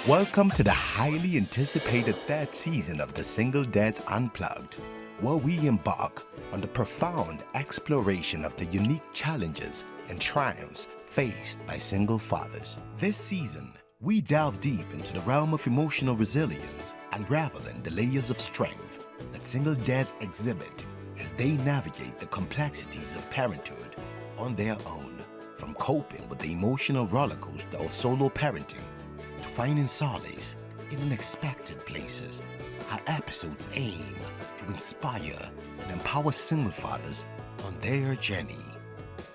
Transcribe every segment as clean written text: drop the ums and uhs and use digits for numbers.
Welcome to the highly anticipated third season of the Single Dads Unplugged, where we embark on the profound exploration of the unique challenges and triumphs faced by single fathers. This season, we delve deep into the realm of emotional resilience, unraveling the layers of strength that single dads exhibit as they navigate the complexities of parenthood on their own, from coping with the emotional rollercoaster of solo parenting to finding solace in unexpected places. Our episodes aim to inspire and empower single fathers on their journey.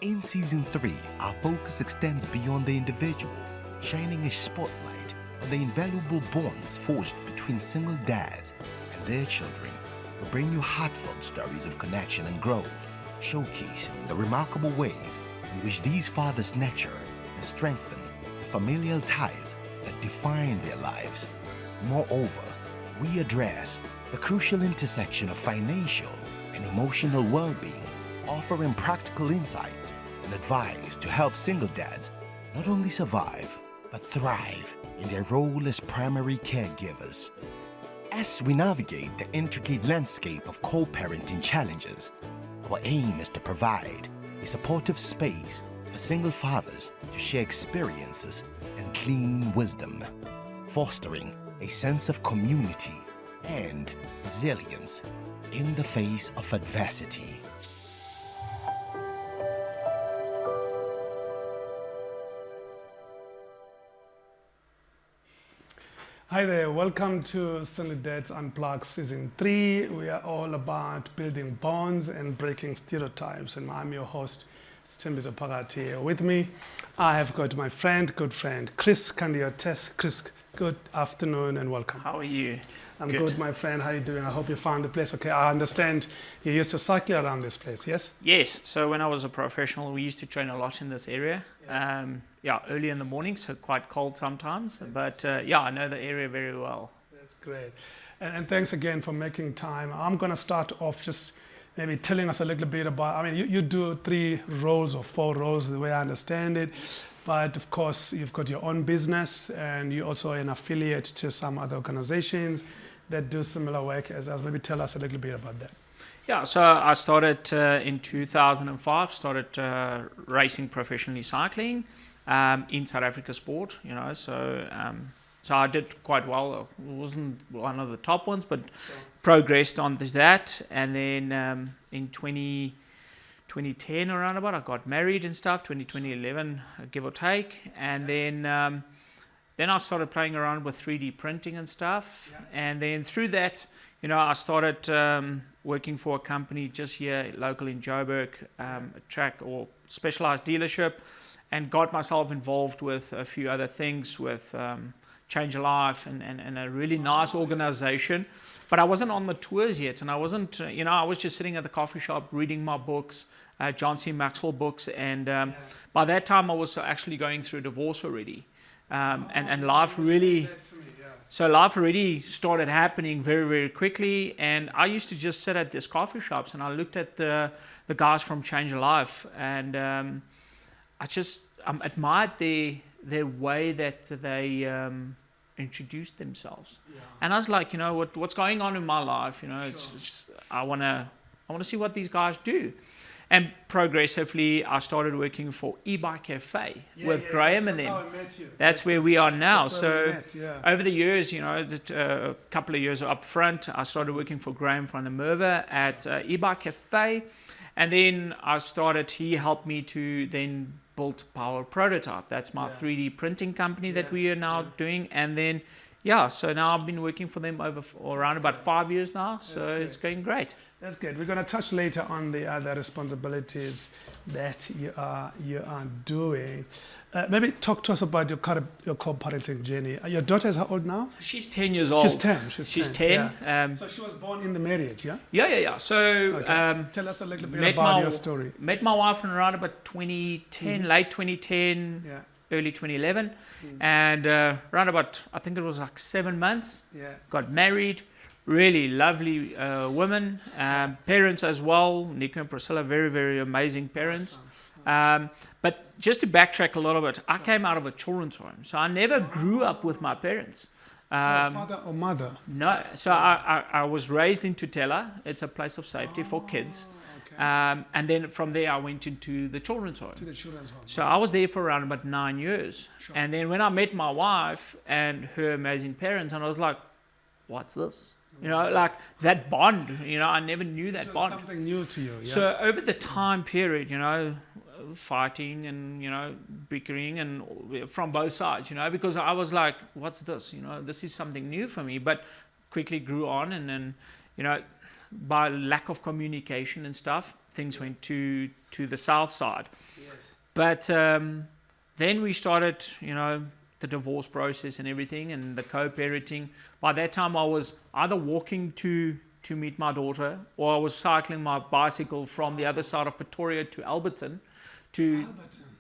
In Season 3, our focus extends beyond the individual, shining a spotlight on the invaluable bonds forged between single dads and their children. We bring you heartfelt stories of connection and growth, showcasing the remarkable ways in which these fathers nurture and strengthen the familial ties that define their lives. Moreover, we address the crucial intersection of financial and emotional well-being, offering practical insights and advice to help single dads not only survive, but thrive in their role as primary caregivers. As we navigate the intricate landscape of co-parenting challenges, our aim is to provide a supportive space for single fathers to share experiences and glean wisdom, fostering a sense of community and resilience in the face of adversity. Hi there, welcome to Single Dads Unplugged Season 3. We are all about building bonds and breaking stereotypes, and I'm your host, Sthembiso Phakathi. Here with me, I have got my good friend, Chris Candiotes. Chris, good afternoon and welcome. How are you? I'm good, my friend. How are you doing? I hope you found the place okay. I understand you used to cycle around this place, yes? Yes, so when I was a professional, we used to train a lot in this area. Early in the morning, so quite cold sometimes. But I know the area very well. That's great. And thanks again for making time. I'm going to start off just maybe telling us a little bit about, you do 3 roles or 4 roles, the way I understand it. But of course, you've got your own business and you're also an affiliate to some other organizations that do similar work as us. Maybe tell us a little bit about that. Yeah, so I started in 2005, started racing professionally cycling in South Africa sport, so I did quite well. I wasn't one of the top ones, but progressed on to that. And then in 2010 around about, I got married and stuff, 2011, give or take. And then I started playing around with 3D printing and stuff. Yeah. And then through that, I started working for a company just here local in Joburg, a track or specialized dealership, and got myself involved with a few other things with Change a Life and a really nice organization. But I wasn't on the tours yet, and I wasn't, I was just sitting at the coffee shop reading my books, John C. Maxwell books, and by that time I was actually going through a divorce already. And life really, so life already started happening very, very quickly. And I used to just sit at these coffee shops and I looked at the guys from Change a Life, and I just admired their way that they introduced themselves. Yeah. And I was like, what's going on in my life? It's just, I want to see what these guys do. And progressively, I stared working for E-Bike Cafe with Graham and them. That's where we are now. So over the years, a couple of years up front, I started working for Graham van der Merwe at E-Bike Cafe. And then he helped me to then build Power Prototype. That's my 3D printing company that we are now doing. And then, so now I've been working for them around about 5 years now. So it's going great. That's good. We're going to touch later on the other responsibilities that you are doing. Maybe talk to us about your co-parenting journey. Your daughter is how old now? She's 10 years old. She's 10. She's 10. Yeah. So she was born in the marriage, yeah? Yeah. So tell us a little bit about your story. Met my wife in around about 2010, late 2010. Yeah. Early 2011, and around about, I think it was like 7 months, got married. Really lovely women, parents as well, Nico and Priscilla, very, very amazing parents. But just to backtrack a little bit, I came out of a children's home, so I never grew up with my parents. So father or mother? No, so I was raised in Tutela. It's a place of safety for kids. Okay. And then from there, I went into the children's home. To the children's home. So I was there for around about 9 years. Sure. And then when I met my wife and her amazing parents, and I was like, what's this? You know, like that bond, you know, I never knew that It was bond. something new to you. Yeah. So over the time period, you know, fighting and, you know, bickering and from both sides, you know, because I was like, what's this? You know, this is something new for me, but quickly grew on. And then, you know, by lack of communication and stuff, things went to the south side. Yes. But then we started, you know, the divorce process and everything and the co-parenting. By that time, I was either walking to meet my daughter, or I was cycling my bicycle from the other side of Pretoria to Alberton. To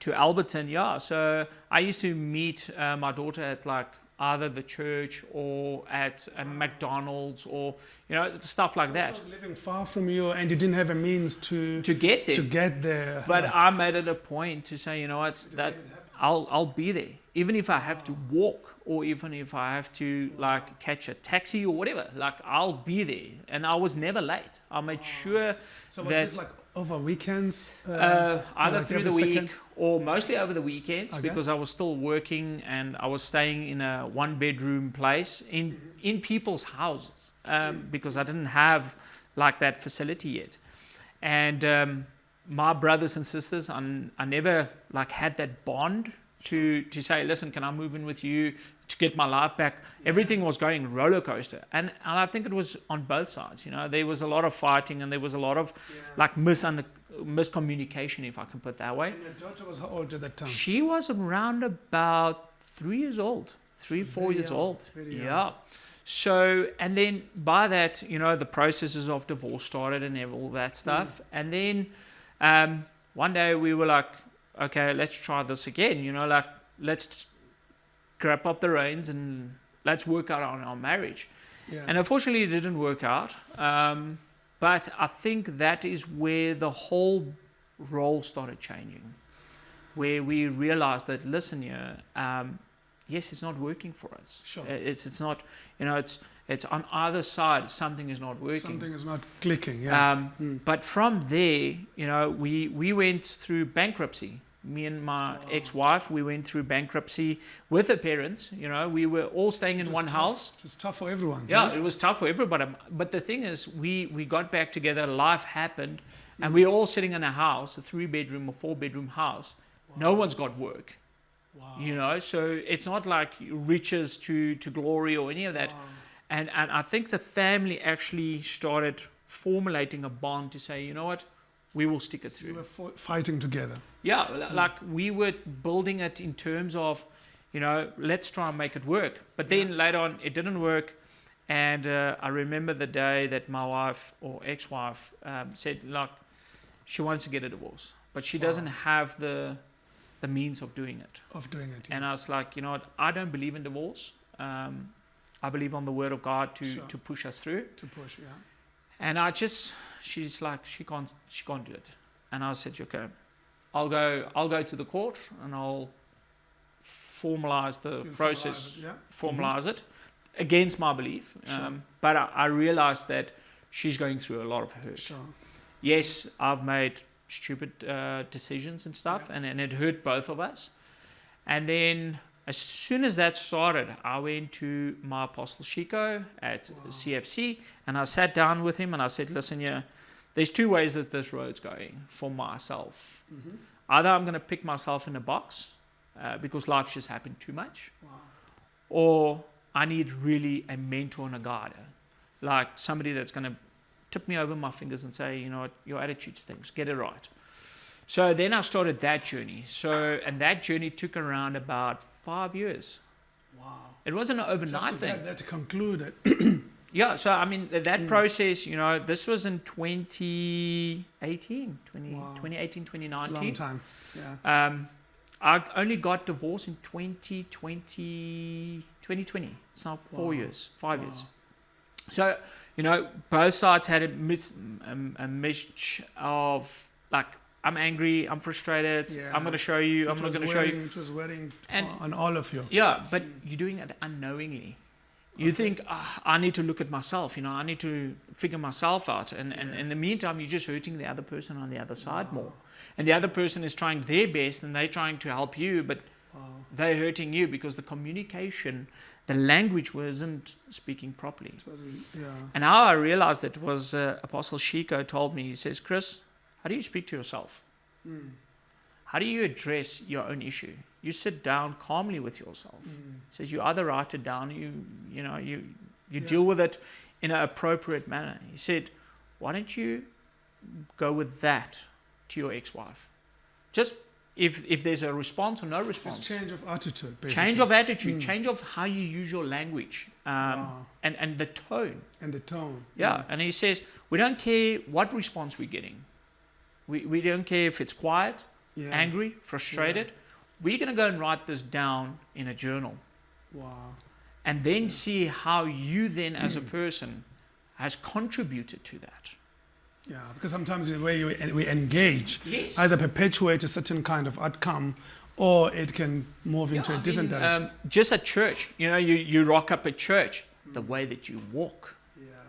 Alberton, yeah. So I used to meet my daughter at like either the church or at a McDonald's or, you know, stuff like that. So she was living far from you and you didn't have a means to get there. To get there. But I made it a point to say, you know what, that I'll be there. Even if I have to walk, or even if I have to like catch a taxi or whatever, like I'll be there. And I was never late. I made sure So was that this like over weekends? either like through the every week second? or mostly over the weekends, Okay. because I was still working and I was staying in a 1-bedroom place in people's houses, because I didn't have like that facility yet. And my brothers and sisters, I never like had that bond to say, listen, can I move in with you to get my life back? Everything was going roller coaster, and I think it was on both sides. You know, there was a lot of fighting and there was a lot of like miscommunication, if I can put it that way. And your daughter was how old at that time? She was around about 3 years old, 4 years old. Very young. Yeah. So, and then by that, you know, the processes of divorce started and all that stuff. And then one day we were like, okay, let's try this again. You know, like, let's grab up the reins and let's work out on our marriage. Yeah. And unfortunately, it didn't work out. But I think that is where the whole role started changing, where we realized that, listen, yes, it's not working for us. Sure. It's not, you know, it's on either side, something is not working. Something is not clicking. Yeah. But from there, you know, we went through bankruptcy. Me and my ex-wife, we went through bankruptcy with the parents. You know, we were all staying in one house. It was tough for everyone. Yeah, it was tough for everybody. But the thing is, we got back together, life happened, and we were all sitting in a house, a 3-bedroom or 4-bedroom house. No one's got work. Wow. You know, so it's not like riches to glory or any of that. And I think the family actually started formulating a bond to say, you know what, we will stick it through. You were fighting together. Yeah, like we were building it in terms of, you know, let's try and make it work. But then later on, it didn't work. And I remember the day that my wife or ex-wife said, like, she wants to get a divorce, but she doesn't have the means of doing it. Yeah. And I was like, you know what, I don't believe in divorce. I believe on the word of God to push us through. To push, yeah. And she's like, she can't do it. And I said, okay, I'll go to the court and I'll formalize the process, formalize it against my belief. Sure. But I realized that she's going through a lot of hurt. Sure. Yes, I've made stupid decisions and stuff, and it hurt both of us. And then as soon as that started, I went to my apostle Chico at CFC, and I sat down with him and I said, listen, there's 2 ways that this road's going for myself. Mm-hmm. Either I'm going to pick myself in a box because life's just happened too much, Wow. or I need really a mentor and a guide, like somebody that's going to tip me over my fingers and say, you know what, your attitude stinks, get it right. So then I started that journey. And that journey took around about 5 years. Wow. It wasn't an overnight Just to thing. get that concluded. Yeah, so I mean, that process, you know, this was in 2018, 2019. It's a long time. Yeah. I only got divorced in 2020. It's now 4 years, 5 years. So, you know, both sides had a mix of, like, I'm angry, I'm frustrated, Yeah. I'm going to show you, I'm not going to show you. It was wearing And- on all of you. Yeah, but you're doing it unknowingly. You think, I need to look at myself, I need to figure myself out. And in the meantime, you're just hurting the other person on the other side more. And the other person is trying their best and they're trying to help you, but they're hurting you because the communication, the language wasn't speaking properly. It wasn't, yeah. And how I realized it was Apostle Shiko told me, he says, Chris, how do you speak to yourself? How do you address your own issue? You sit down calmly with yourself. He says you either write it down, you deal with it in an appropriate manner. He said, why don't you go with that to your ex-wife? Just if there's a response or no response. Just change of attitude, basically. Change of attitude, change of how you use your language, and the tone. And the tone. Yeah, and he says, we don't care what response we're getting. We don't care if it's quiet, angry, frustrated. We're going to go and write this down in a journal. Wow. And then see how you then as a person has contributed to that. Yeah, because sometimes the way we engage Yes. either perpetuate a certain kind of outcome or it can move into a different direction. Just at church, you rock up at church, the way that you walk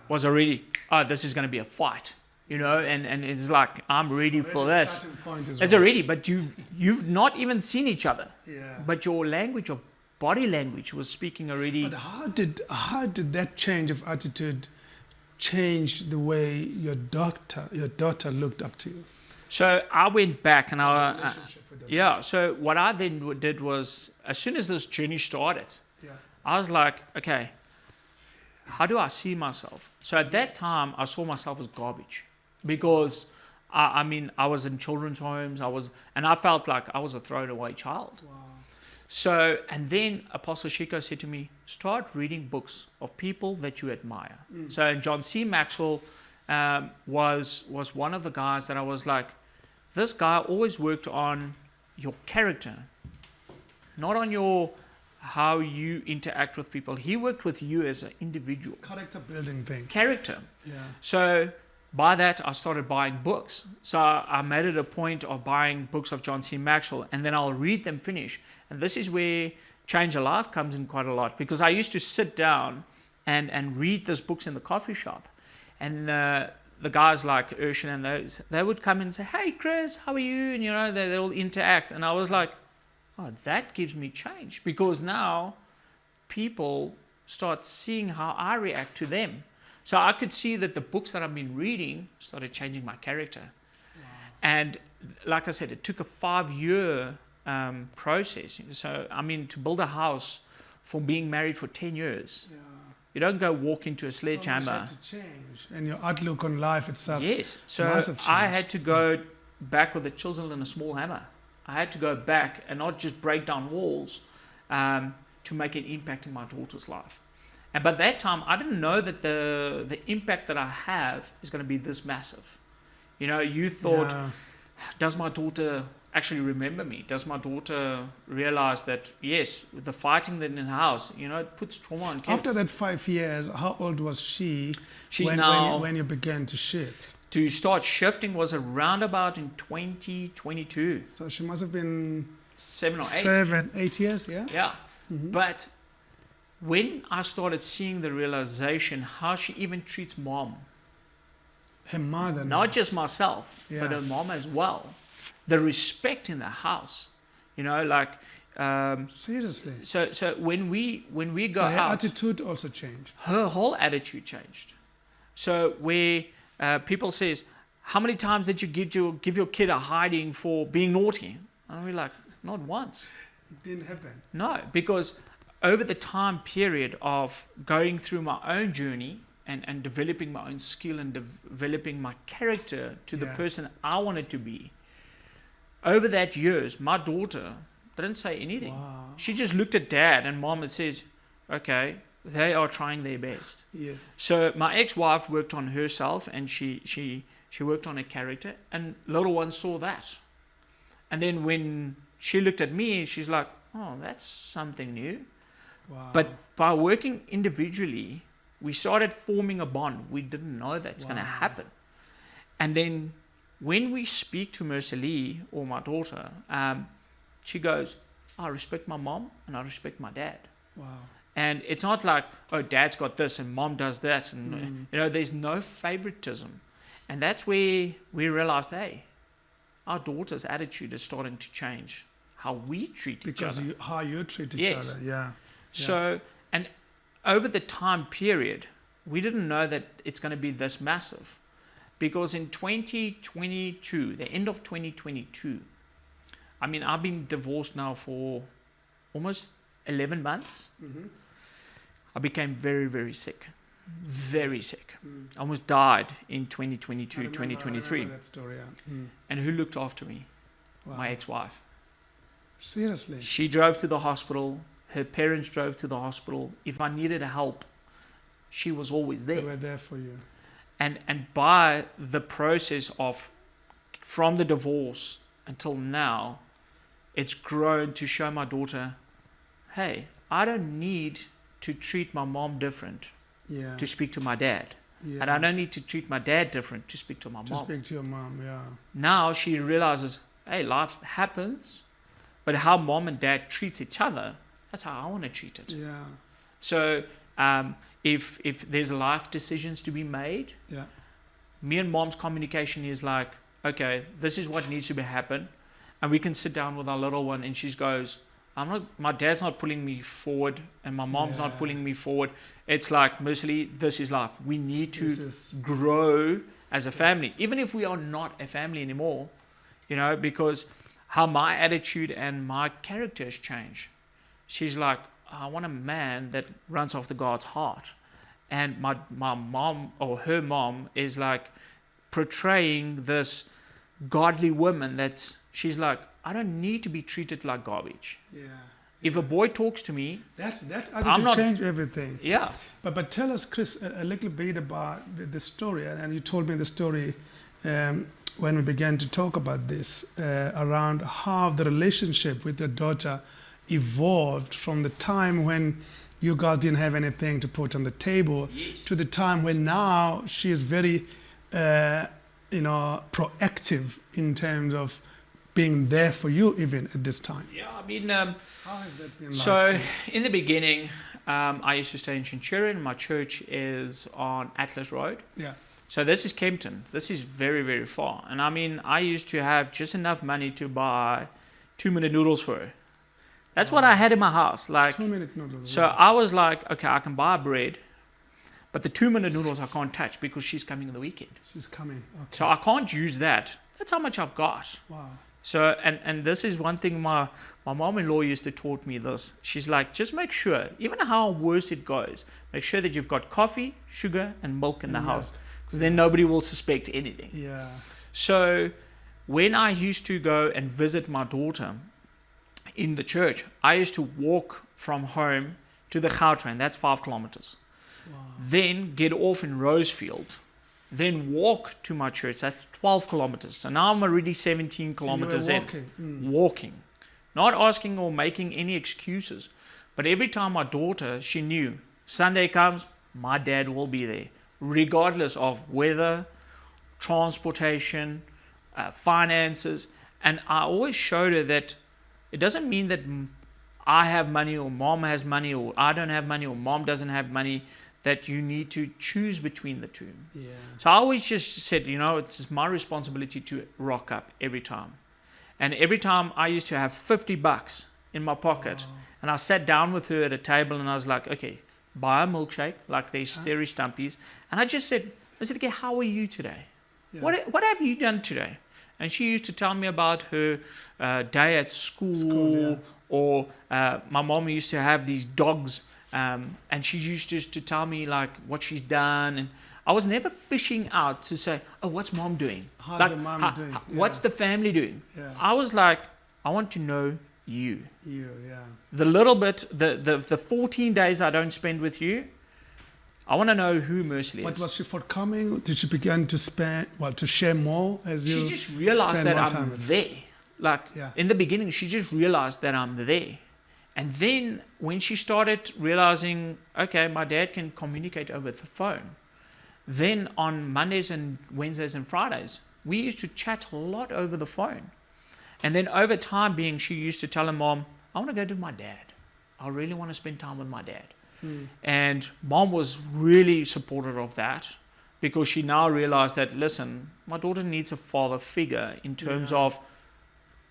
was already, this is going to be a fight. And it's like, I'm ready for this. Starting point as It's well. already, but you've not even seen each other. Yeah. But your language, your body language was speaking already. But how did that change of attitude change the way your daughter looked up to you? So I went back and Relationship with them. yeah. So what I then did was, as soon as this journey started, Yeah. I was like, okay, how do I see myself? So at that time, I saw myself as garbage because I was in children's homes. And I felt like I was a thrown away child. Wow. So, and then Apostle Shiko said to me, start reading books of people that you admire. So John C. Maxwell was one of the guys that I was like, this guy always worked on your character, not on how you interact with people. He worked with you as an individual. Character building thing. Character. Yeah. So by that, I started buying books. So I made it a point of buying books of John C. Maxwell, and then I'll read them finish. And this is where Change a Life comes in quite a lot, because I used to sit down and read these books in the coffee shop. And the guys like Urshan and those, they would come and say, hey, Chris, how are you? And, they'll interact. And I was like, oh, that gives me change, because now people start seeing how I react to them. So I could see that the books that I've been reading started changing my character. Wow. And like I said, it took a 5-year process. So, to build a house for being married for 10 years, you don't go walk into a sledgehammer. So much had to change. And your outlook on life itself. Yes. So Massive change. I had to go back with the chisel and a small hammer. I had to go back and not just break down walls to make an impact in my daughter's life. And by that time, I didn't know that the impact that I have is going to be this massive. You thought, does my daughter actually remember me? Does my daughter realize that, yes, the fighting in the house, it puts trauma on kids. After that 5 years, how old was she when you began to shift? To start shifting was around about in 2022. So she must have been 7 or 8. 7, 8 years, yeah? Yeah. But when I started seeing the realization how she even treats mom, Her mother. not just myself, Yeah. but her mom as well, the respect in the house, Seriously. so when we go So her out, attitude also changed. her whole attitude changed. So where people says, how many times did you give your kid a hiding for being naughty? And we're like, not once. It didn't happen. No, because over the time period of going through my own journey and developing my own skill and developing my character to the person I wanted to be, over that years, my daughter didn't say anything. Wow. She just looked at dad and mom and says, okay, they are trying their best. Yes. So my ex-wife worked on herself, and she worked on her character, and little one saw that. And then when she looked at me, she's like, oh, that's something new. Wow. But by working individually, we started forming a bond. We didn't know that's going to happen. And then when we speak to Mercy Lee, or my daughter, she goes, I respect my mom and I respect my dad. Wow. And it's not like, oh, dad's got this and mom does that. And, there's no favoritism. And that's where we realized, hey, our daughter's attitude is starting to change. How we treat each other. Because how you treat each Yes. other. Yeah. So, and over the time period, we didn't know that it's going to be this massive. Because in 2022, the end of 2022, I mean, I've been divorced now for almost 11 months. Mm-hmm. I became very, very sick. Very sick. I almost died in 2022, 2023. I remember that story, yeah. And who looked after me? Wow. My ex-wife. Seriously? She drove to the hospital. Her parents drove to the hospital. If I needed help, she was always there. They were there for you. And by the process of, from the divorce until now, it's grown to show my daughter, hey, I don't need to treat my mom different Yeah. to speak to my dad. Yeah. And I don't need to treat my dad different to speak to my To mom. speak to your mom, yeah. Now she realizes, hey, life happens, but how mom and dad treats each other, that's how I want to treat it. Yeah. So if there's life decisions to be made, Yeah. me and mom's communication is like, okay, this is what needs to be happen. And we can sit down with our little one and she goes, my dad's not pulling me forward and my mom's not pulling me forward. It's like, mostly, this is life. We need to grow as a family, even if we are not a family anymore, because how my attitude and my character has changed. She's like, I want a man that runs after God's heart. And my mom, or her mom, is like portraying this godly woman that she's like, I don't need to be treated like garbage. Yeah. If a boy talks to me, That I'm attitude not- change everything. yeah, But tell us, Chris, a little bit about the story. And you told me the story when we began to talk about this, around how the relationship with your daughter evolved from the time when you guys didn't have anything to put on the table to the time when now she is very, proactive in terms of being there for you even at this time. yeah. I mean, How has that been like? so in the beginning, I used to stay in Centurion. My church is on Atlas Road. Yeah. So this is Kempton. This is very, very far. And I mean, I used to have just enough money to buy 2-minute noodles for her. That's what I had in my house. Like, 2-minute noodles. so I was like, okay, I can buy bread, but the 2-minute noodles I can't touch because she's coming on the weekend. She's coming. Okay. So I can't use that. That's how much I've got. Wow. So, and this is one thing my mom-in-law used to taught me this. She's like, just make sure, even how worse it goes, make sure that you've got coffee, sugar, and milk in the house. Because then nobody will suspect anything. Yeah. So when I used to go and visit my daughter in the church, I used to walk from home to the Gautrain. That's 5 kilometers. Wow. Then get off in Rosefield. Then walk to my church. That's 12 kilometers. So now I'm already 17 kilometers in. Walking. Not asking or making any excuses. But every time my daughter, she knew, Sunday comes, my dad will be there. Regardless of weather, transportation, finances. And I always showed her that it doesn't mean that I have money or mom has money or I don't have money or mom doesn't have money, that you need to choose between the two. Yeah. So I always just said, it's my responsibility to rock up every time. And every time I used to have $50 in my pocket, and I sat down with her at a table and I was like, okay, buy a milkshake, like these Sterry Stumpies. And I said, okay, how are you today? Yeah. What have you done today? And she used to tell me about her day at school, or my mom used to have these dogs, and she used to tell me like what she's done. And I was never fishing out to say, oh, what's mom doing? How's like, your mom doing? What's the family doing? Yeah. I was like, I want to know you. You, yeah. The little bit, the 14 days I don't spend with you, I want to know who Mercy is. But was she forthcoming? Did she begin to to share more as you? She just realized that I'm there. Like, in the beginning, she just realized that I'm there. And then when she started realizing, okay, my dad can communicate over the phone, then on Mondays and Wednesdays and Fridays, we used to chat a lot over the phone. And then over time being, she used to tell her mom, I want to go to my dad. I really want to spend time with my dad. And mom was really supportive of that, because she now realized that, listen, my daughter needs a father figure in terms of,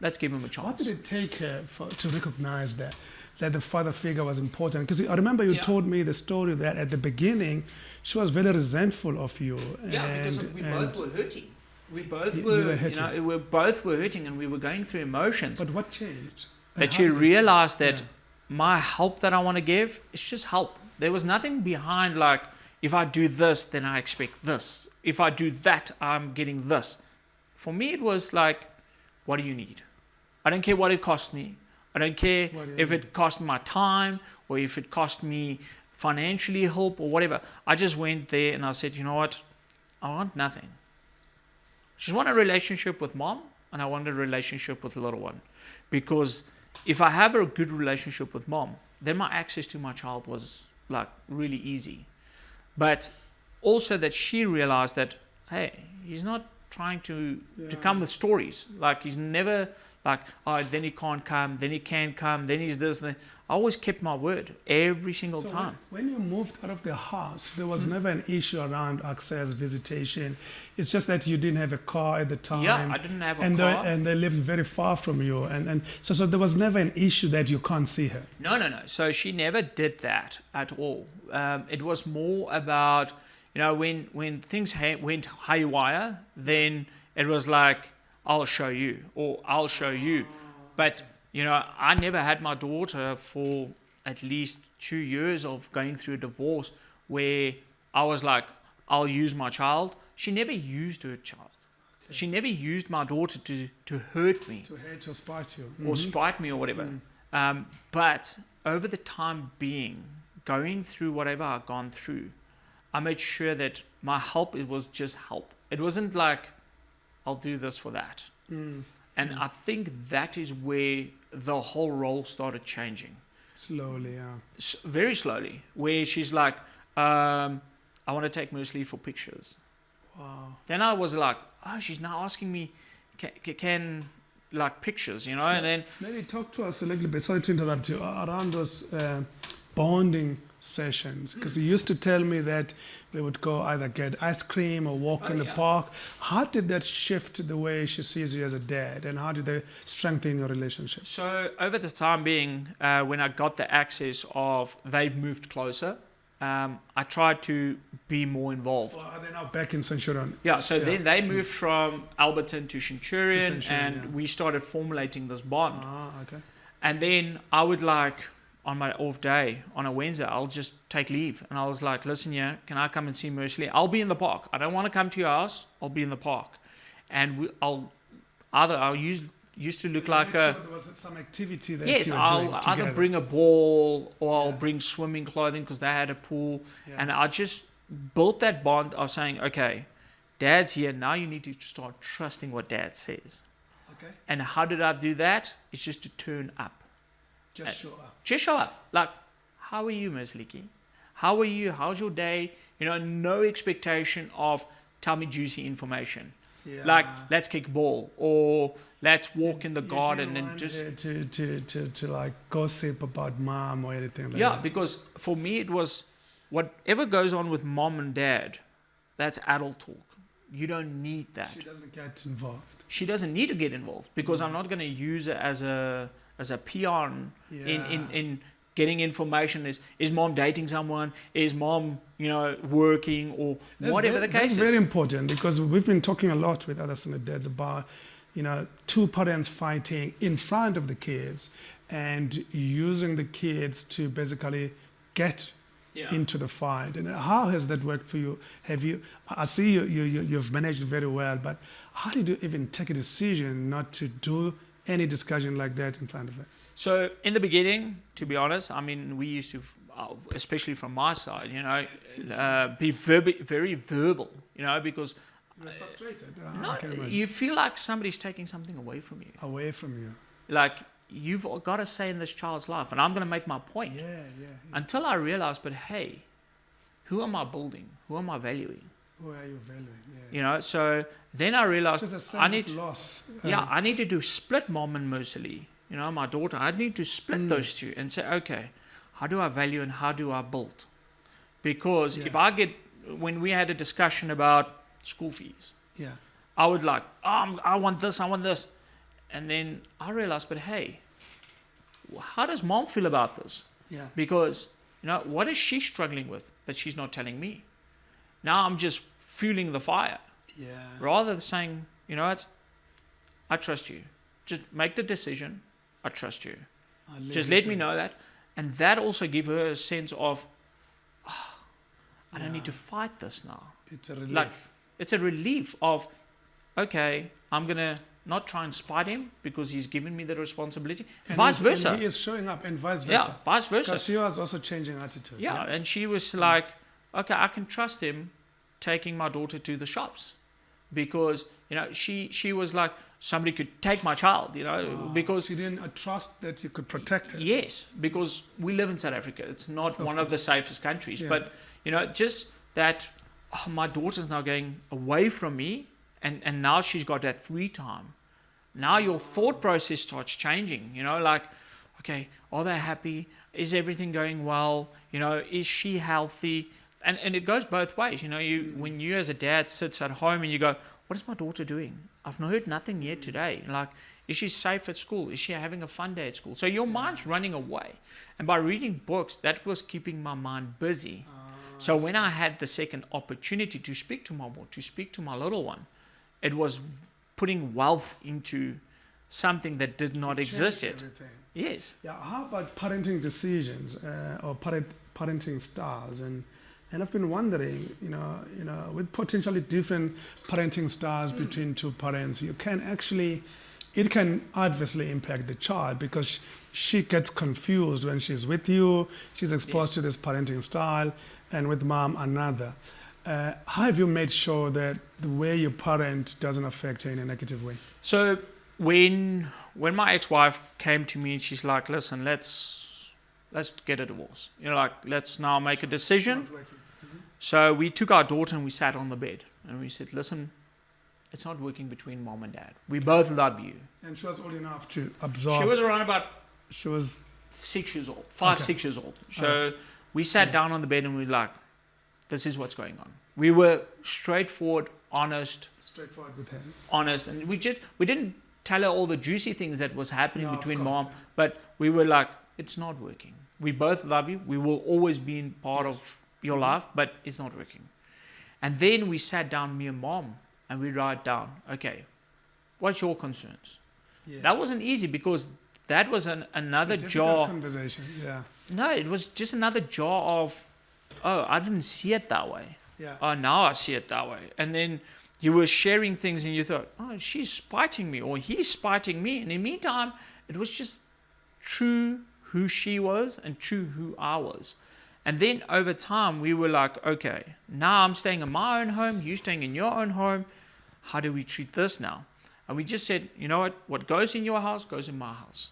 let's give him a chance. What did it take her to recognize that the father figure was important? Because I remember you told me the story that at the beginning, she was very resentful of you. Because we both were hurting. We both You were were hurting. we both were hurting, and we were going through emotions. But what changed? And That how she did it realized change? that my help that I want to give, it's just help. There was nothing behind, like, if I do this, then I expect this. If I do that, I'm getting this. For me, it was like, what do you need? I don't care what it cost me. I don't care if it cost me my time, or if it cost me financially help or whatever. I just went there and I said, you know what? I want nothing. I just want a relationship with mom, and I want a relationship with the little one. Because if I have a good relationship with mom, then my access to my child was like really easy. But also that she realized that, hey, he's not trying to come with stories. Like, he's never like, oh, then he can't come, then he can come, then he's this. Then. I always kept my word every single time. When you moved out of the house, there was never an issue around access, visitation. It's just that you didn't have a car at the time. Yeah, I didn't have a car. And they lived very far from you. And so there was never an issue that you can't see her. No. So she never did that at all. It was more about, when things went haywire, then it was like, I'll show you, or I'll show you. But, I never had my daughter for at least 2 years of going through a divorce where I was like, I'll use my child. She never used her child. Okay. She never used my daughter to hurt me. To hurt or spite you. Or spite me or whatever. But over the time being, going through whatever I've gone through, I made sure that my help, it was just help. It wasn't like, I'll do this for that. And I think that is where the whole role started changing. Slowly, yeah. Very slowly. Where she's like, I want to take Mercy for pictures. Wow. Then I was like, oh, she's now asking me, can like pictures, and then... Maybe talk to us a little bit, sorry to interrupt you, around those bonding sessions. Because you used to tell me that they would go either get ice cream or walk in the park. How did that shift the way she sees you as a dad, and how did they strengthen your relationship? So over the time being, when I got the access of they've moved closer, I tried to be more involved. Well, are they now back in Centurion? Yeah, so then they moved from Alberton to Centurion, and we started formulating this bond. Okay. And then I would on my off day, on a Wednesday, I'll just take leave. And I was like, listen, can I come and see Mercy? I'll be in the park. I don't want to come to your house. I'll be in the park. And I'll used to look like sure there was some activity that yes, you were I'll doing either together. bring a ball or I'll bring swimming clothing because they had a pool. And I just built that bond of saying, okay, Dad's here. Now you need to start trusting what Dad says. Okay. And how did I do that? It's just to turn up. Just show up. Just show up. Like, how are you, Ms. Licky? How are you? How's your day? No expectation of tell me juicy information. Yeah. Like, let's kick ball or let's walk in the garden didn't and want just to like gossip about mom or anything like yeah, that. because for me it was whatever goes on with mom and dad, that's adult talk. You don't need that. She doesn't get involved. She doesn't need to get involved because I'm not going to use it as a peon in getting information. Is mom dating someone? Is mom working or whatever the case is? That's very important because we've been talking a lot with other single dads about two parents fighting in front of the kids and using the kids to basically get into the fight. And how has that worked for you? I see you've managed it very well, but how did you even take a decision not to do any discussion like that in front of it? So in the beginning, to be honest, we used to, especially from my side, be very verbal, because you're frustrated. You feel like somebody's taking something away from you. Away from you. Like, you've got to say in this child's life, and I'm going to make my point. Yeah. Until I realized, but hey, who am I building? Who am I valuing? Who are you valuing? Yeah. You know, so then I realized There's a sense I need of loss. yeah, I needed to split mom and Mercilli. You know, my daughter. I need to split those two and say, okay, how do I value and how do I build? Because if I when we had a discussion about school fees, Yeah. I would like, I want this, and then I realized, but hey, how does mom feel about this? Yeah. Because what is she struggling with that she's not telling me? Now I'm just fueling the fire. Yeah. Rather than saying, you know what, I trust you. Just make the decision. I trust you. Just let me know that. And that also give her a sense of, I don't need to fight this now. It's a relief. Like, it's a relief of, okay, I'm going to not try and spite him because he's given me the responsibility. And vice versa. And he is showing up and vice versa. Yeah, vice versa. Because she was also changing attitude. Yeah, and she was like, okay, I can trust him taking my daughter to the shops because, she was like, somebody could take my child, because she didn't trust that you could protect her. yes, because we live in South Africa. It's not one of the safest countries, but just that my daughter's now going away from me, and now she's got that free time. Now your thought process starts changing. Like, okay, are they happy? Is everything going well? Is she healthy? And it goes both ways. When you as a dad sits at home and you go, what is my daughter doing? I've heard nothing yet today. Like, is she safe at school? Is she having a fun day at school? So your mind's running away. And by reading books, that was keeping my mind busy. So when I had the second opportunity to speak to mom or to speak to my little one, it was putting wealth into something that did not exist yet. Everything. Yes. Yeah. How about parenting decisions or parenting styles? And I've been wondering, with potentially different parenting styles between two parents, it can adversely impact the child because she gets confused when she's with you. She's exposed to this parenting style, and with mom another. How have you made sure that the way you parent doesn't affect her in a negative way? So when my ex-wife came to me, she's like, listen, let's get a divorce. Let's now make a decision. So we took our daughter and we sat on the bed and we said, listen, it's not working between mom and dad. We both love you. And she was old enough to absorb. She was around about She was 6 years old, 6 years old. So we sat down on the bed and we were like, this is what's going on. We were straightforward, honest, with him. honest. And we didn't tell her all the juicy things that was happening between mom, yeah. but we were like, it's not working. We both love you. We will always be in part of your life, but it's not working. And then we sat down, me and mom, and we write down, okay, what's your concerns? Yeah. That wasn't easy because that was another It's a difficult jar. conversation. Yeah. No, it was just another jar of, oh, I didn't see it that way. Yeah. Oh, now I see it that way. And then you were sharing things and you thought, oh, she's spiting me or he's spiting me. And in the meantime, it was just true who she was and true who I was. And then over time, we were like, okay, now I'm staying in my own home, you're staying in your own home. How do we treat this now? And we just said, you know what goes in your house goes in my house.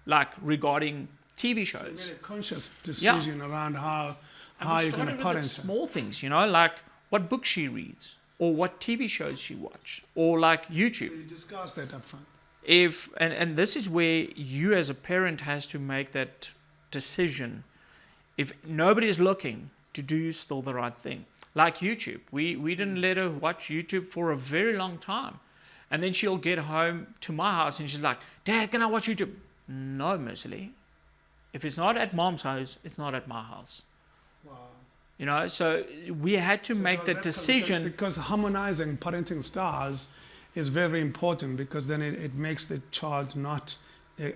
Like regarding TV shows. So you made a conscious decision around how you're going to parent her. Small things, like what book she reads or what TV shows she watches or like YouTube. So you discussed that up front. And this is where you as a parent has to make that decision. If nobody is looking, to do still the right thing. Like YouTube. We didn't let her watch YouTube for a very long time. And then she'll get home to my house and she's like, Dad, can I watch YouTube? No, Mercilli. If it's not at mom's house, it's not at my house. Wow. So we had to make the decision. Because harmonizing parenting styles is very important because then it makes the child not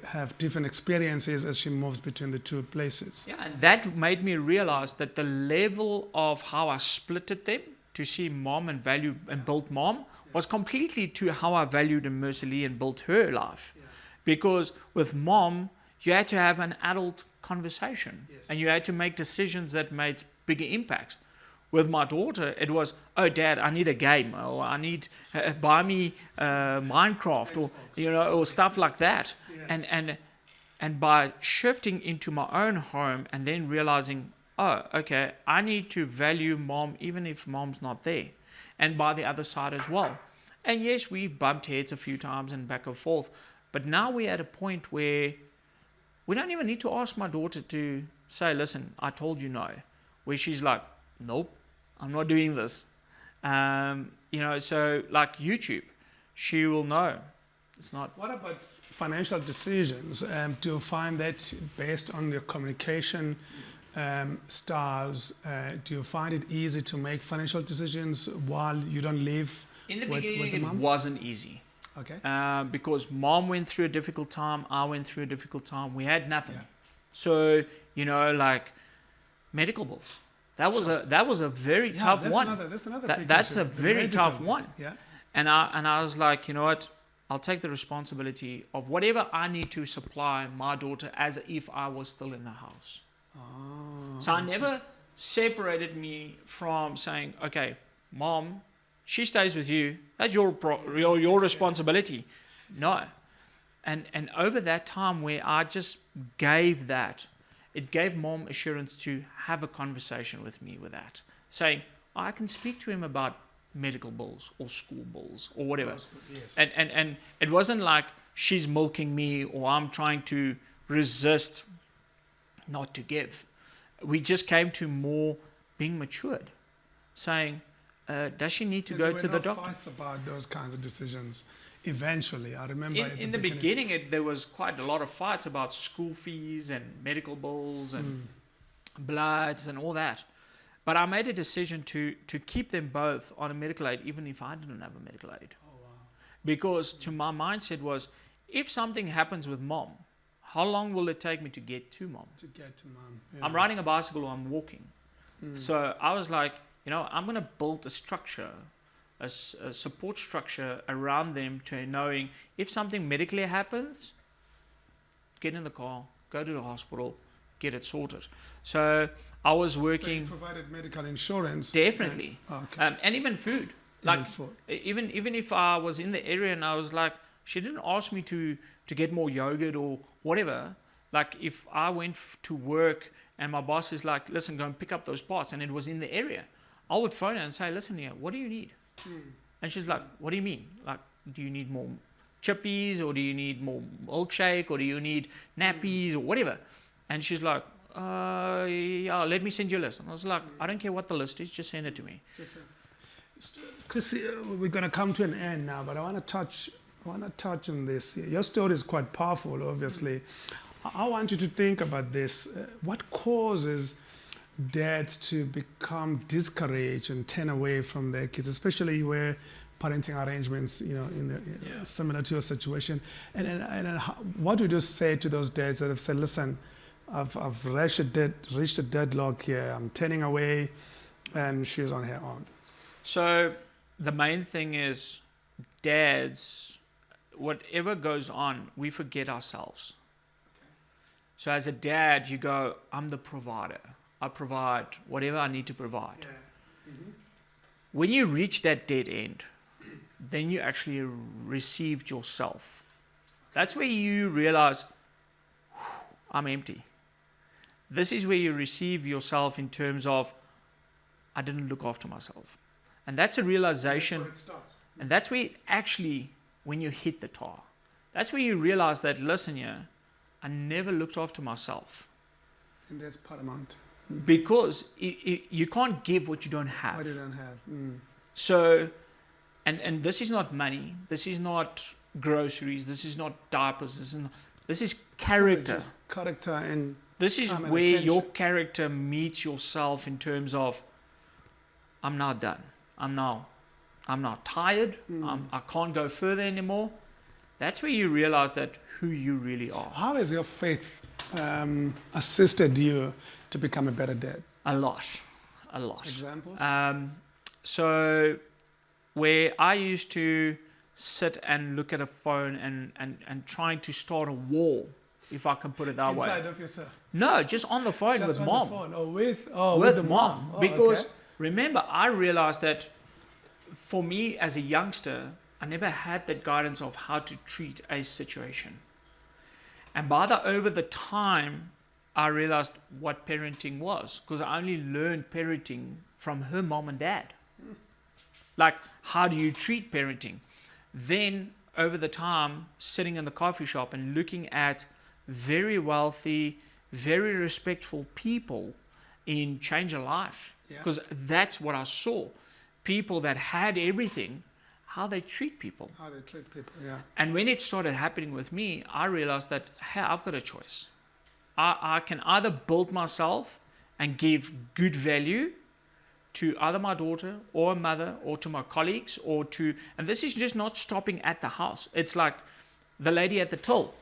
have different experiences as she moves between the two places. Yeah, and that made me realize that the level of how I splitted them to see mom and value and build mom was completely to how I valued and Mercilli and built her life. Yeah. Because with mom, you had to have an adult conversation and you had to make decisions that made bigger impacts. With my daughter, it was, oh, Dad, I need a game, or I need buy me Minecraft, or stuff like that. Yeah. And by shifting into my own home and then realizing oh, okay, I need to value mom even if mom's not there. And by the other side as well. And yes, we've bumped heads a few times and back and forth. But now we're at a point where we don't even need to ask my daughter to say, listen, I told you no. Where she's like, nope, I'm not doing this. So like YouTube, she will know. It's not. What about financial decisions? Do you find that based on your communication styles, do you find it easy to make financial decisions while you don't live In the with beginning, the it mom? wasn't easy. Okay. Because mom went through a difficult time, I went through a difficult time. We had nothing. Yeah. So, like medical bills. That was a very tough one. That's another big That's issue. a The very medical tough bills. one. Yeah. And I was like, you know what? I'll take the responsibility of whatever I need to supply my daughter as if I was still in the house. Oh. So I never separated me from saying, okay, mom, she stays with you. That's your responsibility. No. And over that time where I just gave that, it gave mom assurance to have a conversation with me with that. Saying, I can speak to him about medical bills or school bills or whatever. Yes. And it wasn't like she's milking me or I'm trying to resist not to give. We just came to more being matured. Saying, does she need to go to the doctor? Fights about those kinds of decisions. Eventually, I remember In the beginning, there was quite a lot of fights about school fees and medical bills and bloods and all that. But I made a decision to keep them both on a medical aid, even if I didn't have a medical aid. Oh, wow. Because to my mindset was, if something happens with mom, how long will it take me to get to mom? To get to mom. Yeah. I'm riding a bicycle or I'm walking. So I was like, I'm going to build a structure, a support structure around them to knowing if something medically happens, get in the car, go to the hospital, get it sorted. So I was working. So you provided medical insurance. Definitely. And even food. Like Even even if I was in the area and I was like, she didn't ask me to get more yogurt or whatever. Like if I went to work and my boss is like, listen, go and pick up those pots, and it was in the area, I would phone her and say, listen here, what do you need? And she's like, what do you mean? Like, do you need more chippies, or do you need more milkshake, or do you need nappies or whatever? And she's like, yeah, let me send you a list. And I was like, I don't care what the list is, just send it to me. Chris, we're going to come to an end now, but I want to touch on this. Your story is quite powerful, obviously. I want you to think about this. What causes dads to become discouraged and turn away from their kids, especially where parenting arrangements, similar to your situation? And what would you say to those dads that have said, listen, I've reached a deadlock here, I'm turning away, and she's on her own? So the main thing is, dads, whatever goes on, we forget ourselves. So as a dad, you go, I'm the provider. I provide whatever I need to provide. Yeah. Mm-hmm. When you reach that dead end, then you actually received yourself. That's where you realize, I'm empty. This is where you receive yourself in terms of, I didn't look after myself. And that's a realization. That's where it starts. And that's where actually, when you hit the tar, that's where you realize that, listen here, I never looked after myself. And that's paramount. Because you can't give what you don't have. What you don't have. So, and this is not money. This is not groceries. This is not diapers. This is character. Just character and this is time and where attention. your character meets yourself in terms of, I'm now done. I'm now tired. I can't go further anymore. That's where you realize that who you really are. How has your faith assisted you to become a better dad? A lot. Examples? So where I used to sit and look at a phone and trying to start a war, if I can put it that way. Inside of yourself? No, just on the phone Just with on mom. the phone. With the mom. Oh, because okay. remember, I realized that for me as a youngster, I never had that guidance of how to treat a situation. And over the time, I realized what parenting was, because I only learned parenting from her mom and dad. Like, how do you treat parenting? Then, over the time, sitting in the coffee shop and looking at very wealthy, very respectful people in Change a Life, because that's what I saw. People that had everything, how they treat people. How they treat people, yeah. And when it started happening with me, I realized that, hey, I've got a choice. I can either build myself and give good value to either my daughter or a mother or to my colleagues and this is just not stopping at the house. It's like the lady at the till.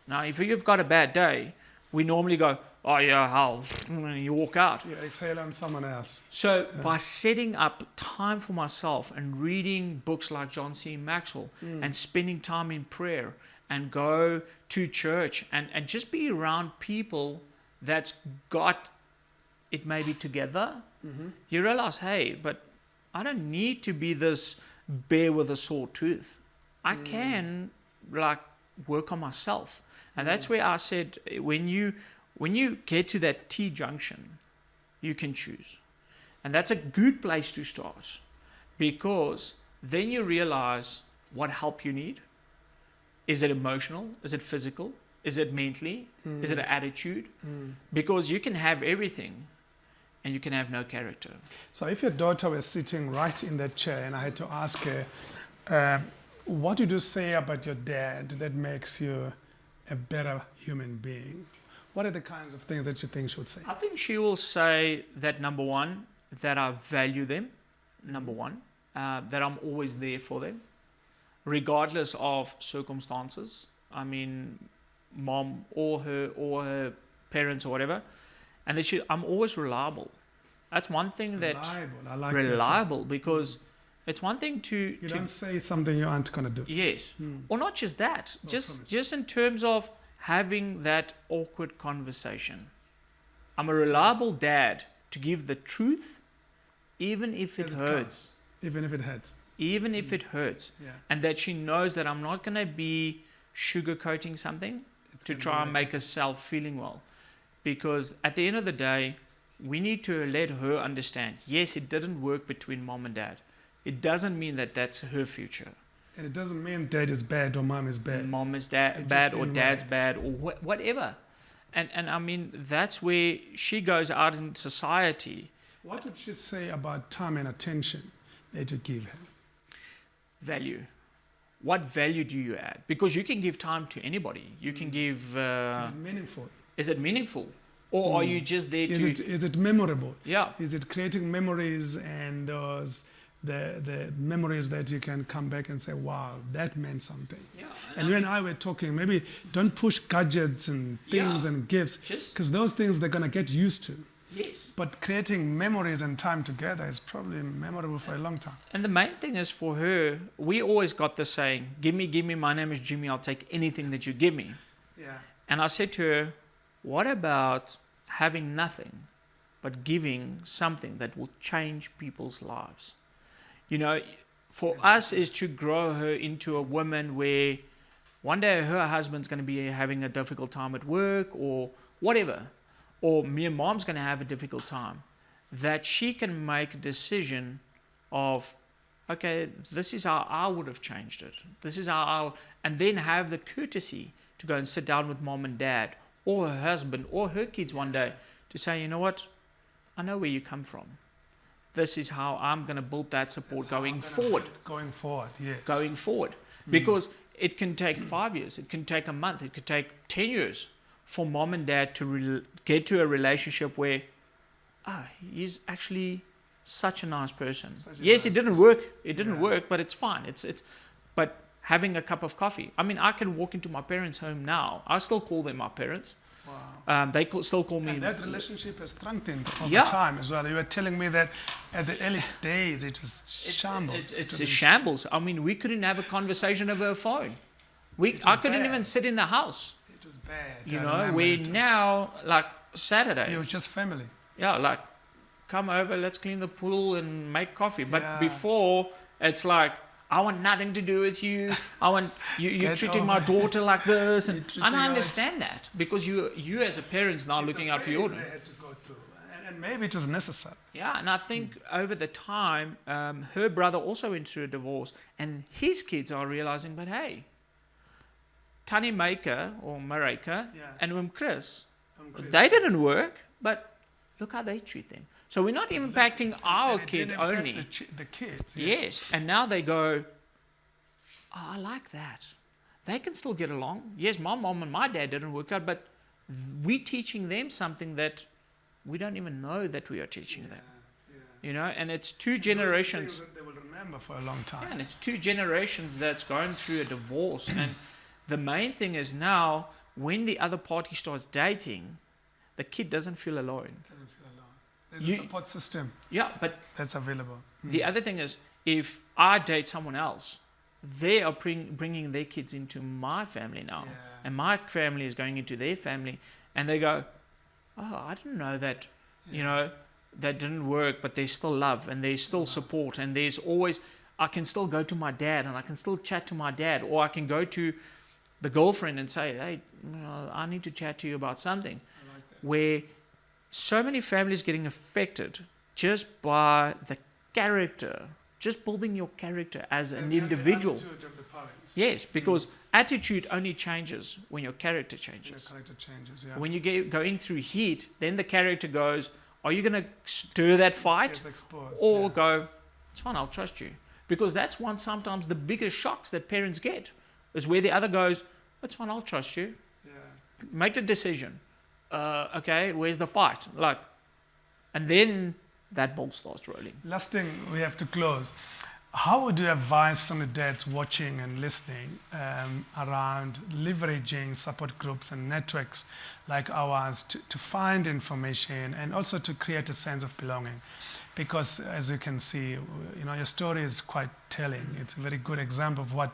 Now, if you've got a bad day, we normally go, oh yeah, hell, and you walk out. You exhale on someone else. So by setting up time for myself and reading books like John C. Maxwell and spending time in prayer and go to church and just be around people that's got it maybe together, you realize, hey, but I don't need to be this bear with a sore tooth. I can like work on myself. And that's where I said, when you get to that T junction, you can choose. And that's a good place to start, because then you realize what help you need. Is it emotional? Is it physical? Is it mentally? Is it an attitude? Because you can have everything and you can have no character. So if your daughter was sitting right in that chair and I had to ask her, what did you say about your dad that makes you a better human being? What are the kinds of things that you think she would say? I think she will say that, number one, that I value them, number one, that I'm always there for them, regardless of circumstances. I mean, mom or her parents or whatever. And that I'm always reliable. That's one thing Reliable. I like reliable, that. because it's one thing to don't say something you aren't going to do. Yes. Or not just that. Just in terms of having that awkward conversation. I'm a reliable dad to give the truth, even if it hurts. Even if it hurts. Even if it hurts. Yeah. And that she knows that I'm not going to be sugarcoating something to try and make herself feeling well. Because at the end of the day, we need to let her understand, yes, it didn't work between mom and dad. It doesn't mean that that's her future. And it doesn't mean dad is bad or mom is bad. Mom is bad or dad's bad or whatever. And I mean, that's where she goes out in society. What would she say about time and attention that you give her? Value. What value do you add? Because you can give time to anybody. You can give... is it meaningful? Is it meaningful? Or are you just there Is it memorable? Yeah. Is it creating memories and the memories that you can come back and say, wow, that meant something. Yeah, and you and I were talking, maybe don't push gadgets and things and gifts, because those things they're going to get used to. Yes. But creating memories and time together is probably memorable for a long time. And the main thing is, for her, we always got the saying, give me, my name is Jimmy, I'll take anything that you give me. Yeah. And I said to her, what about having nothing, but giving something that will change people's lives? You know, for us is to grow her into a woman where one day her husband's going to be having a difficult time at work or whatever, or me and mom's going to have a difficult time, that she can make a decision of, okay, this is how I would have changed it. This is how and then have the courtesy to go and sit down with mom and dad or her husband or her kids one day to say, you know what, I know where you come from. This is how I'm going to build that support going forward. Going forward, yes. Going forward. Because it can take 5 years, it can take a month, it could take 10 years for mom and dad to get to a relationship where, he's actually such a nice person. Yes, it didn't work. It didn't work, but it's fine. But having a cup of coffee. I mean, I can walk into my parents' home now. I still call them my parents. Wow. They still call me. And that relationship has strengthened over time as well. You were telling me that at the early days it was shambles. It's a shambles. I mean, we couldn't have a conversation over a phone. I couldn't even sit in the house. It was bad. You know, where now, like Saturday. It was just family. Yeah, like, come over, let's clean the pool and make coffee. But before, it's like, I want nothing to do with you. I want you're Get treating my over daughter like this, You're and treating I her- understand that because you as a parent's now looking out for your They daughter. had to go through, and maybe it was necessary. Yeah, and I think over the time, her brother also went through a divorce, and his kids are realizing, but hey, Tani Maker or Mareka Yeah. and Chris, Chris. they didn't work, but look how they treat them. So we're not impacting our And it kid didn't impact only. the kids. Yes, and now they go, oh, I like that. They can still get along. Yes, my mom and my dad didn't work out, but we're teaching them something that we don't even know that we are teaching them. You know, and it's two generations. Those are things that they will remember for a long time. Yeah, and it's two generations that's going through a divorce. And the main thing is now, when the other party starts dating, the kid doesn't feel alone. Doesn't feel alone. There's a support system Yeah, but that's available. the other thing is, if I date someone else, they are bringing their kids into my family now. Yeah. And my family is going into their family. And they go, oh, I didn't know that, you know, that didn't work, but there's still love and there's still support. And there's always, I can still go to my dad and I can still chat to my dad. Or I can go to the girlfriend and say, hey, you know, I need to chat to you about something. I like that. Where so many families getting affected just by the character, just building your character as an individual. The attitude of the parents. Yes, because attitude only changes when your character The changes. character changes, yeah. When you get going through heat, then the character goes, are you going to stir that fight It's exposed. or yeah. go, it's fine, I'll trust you. Because that's one sometimes the biggest shocks that parents get is where the other goes, it's fine, I'll trust you. Yeah. Make the decision. Okay, where's the fight? Like, and then that ball starts rolling. Last thing we have to close. How would you advise some of the dads watching and listening around leveraging support groups and networks like ours to find information and also to create a sense of belonging? Because as you can see, you know, your story is quite telling. It's a very good example of what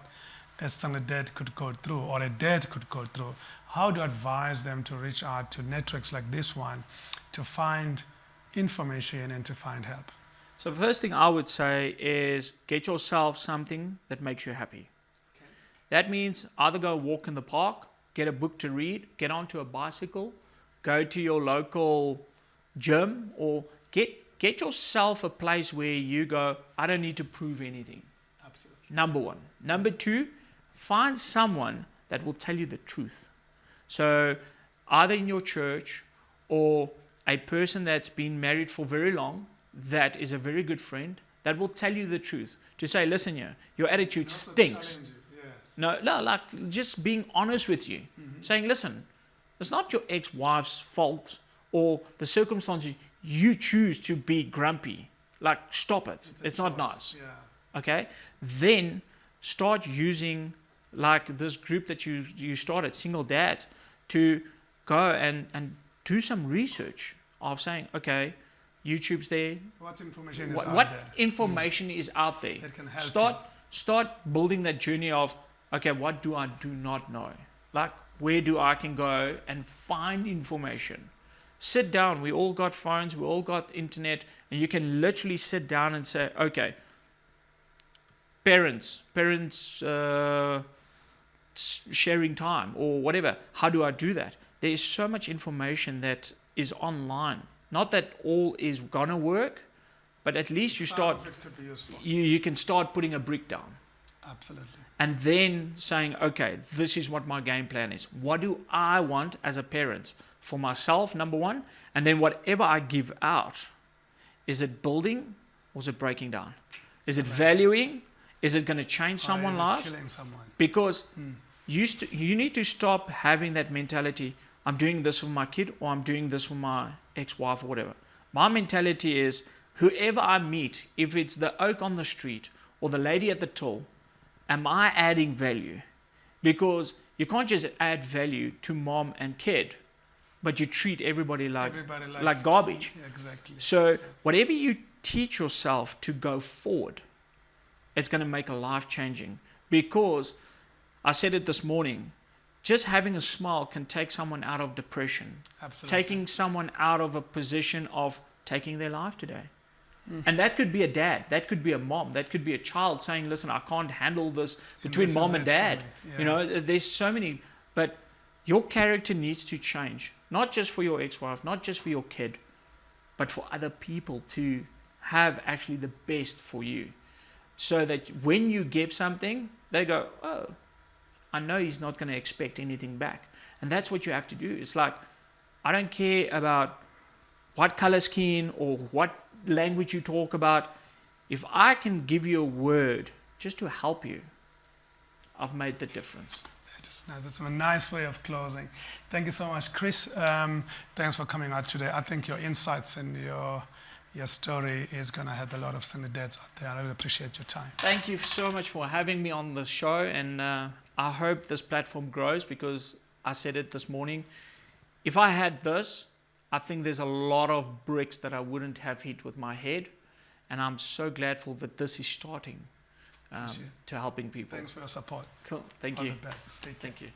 a son of dad could go through or a dad could go through. How do you advise them to reach out to networks like this one to find information and to find help? So the first thing I would say is get yourself something that makes you happy. Okay. That means either go walk in the park, get a book to read, get onto a bicycle, go to your local gym, or get yourself a place where you go, I don't need to prove anything. Absolutely. Number one. Number two, find someone that will tell you the truth. So either in your church or a person that's been married for very long, that is a very good friend, that will tell you the truth. To say, listen here, your attitude Also stinks. challenge you, yes. No, like just being honest with you. Saying, listen, it's not your ex-wife's fault or the circumstances you choose to be grumpy. Like, stop it. It's not nice. Yeah. Okay? Then start using like this group that you started, Single Dads, to go and do some research of saying, okay, YouTube's there. What information is What, out what there information is out there? that can help Start building that journey of, okay, what do I do not know? Like, where do I can go and find information? Sit down. We all got phones. We all got internet. And you can literally sit down and say, okay, parents sharing time or whatever. How do I do that? There is so much information that is online. Not that all is gonna work, but at least you Some start. of it could be useful. You can start putting a brick down, Absolutely. and then saying, okay, this is what my game plan is. What do I want as a parent for myself? Number one, and then whatever I give out, is it building or is it breaking down? Is it valuing? Is it going to change Or someone's is it life? killing someone? Because you need to stop having that mentality, I'm doing this for my kid or I'm doing this for my ex-wife or whatever. My mentality is whoever I meet, if it's the oak on the street or the lady at the till, am I adding value? Because you can't just add value to mom and kid, but you treat everybody like garbage. Yeah, exactly. So whatever you teach yourself to go forward, it's going to make a life changing. Because I said it this morning, just having a smile can take someone out of depression, Absolutely. taking someone out of a position of taking their life today. And that could be a dad, that could be a mom, that could be a child saying, listen, I can't handle this between this mom is and it for dad. me. Yeah. You know, there's so many, but your character needs to change, not just for your ex-wife, not just for your kid, but for other people to have actually the best for you. So that when you give something, they go, oh, I know he's not going to expect anything back. And that's what you have to do. It's like, I don't care about what color skin or what language you talk about. If I can give you a word just to help you, I've made the difference. That's a nice way of closing. Thank you so much, Chris. Thanks for coming out today. I think your insights and your story is going to help a lot of single dads out there. I really appreciate your time. Thank you so much for having me on the show, and I hope this platform grows, because I said it this morning, if I had this, I think there's a lot of bricks that I wouldn't have hit with my head, and I'm so gladful that this is starting to helping people. Thanks for your support. Cool. Thank All you. the best. Take care. Thank you.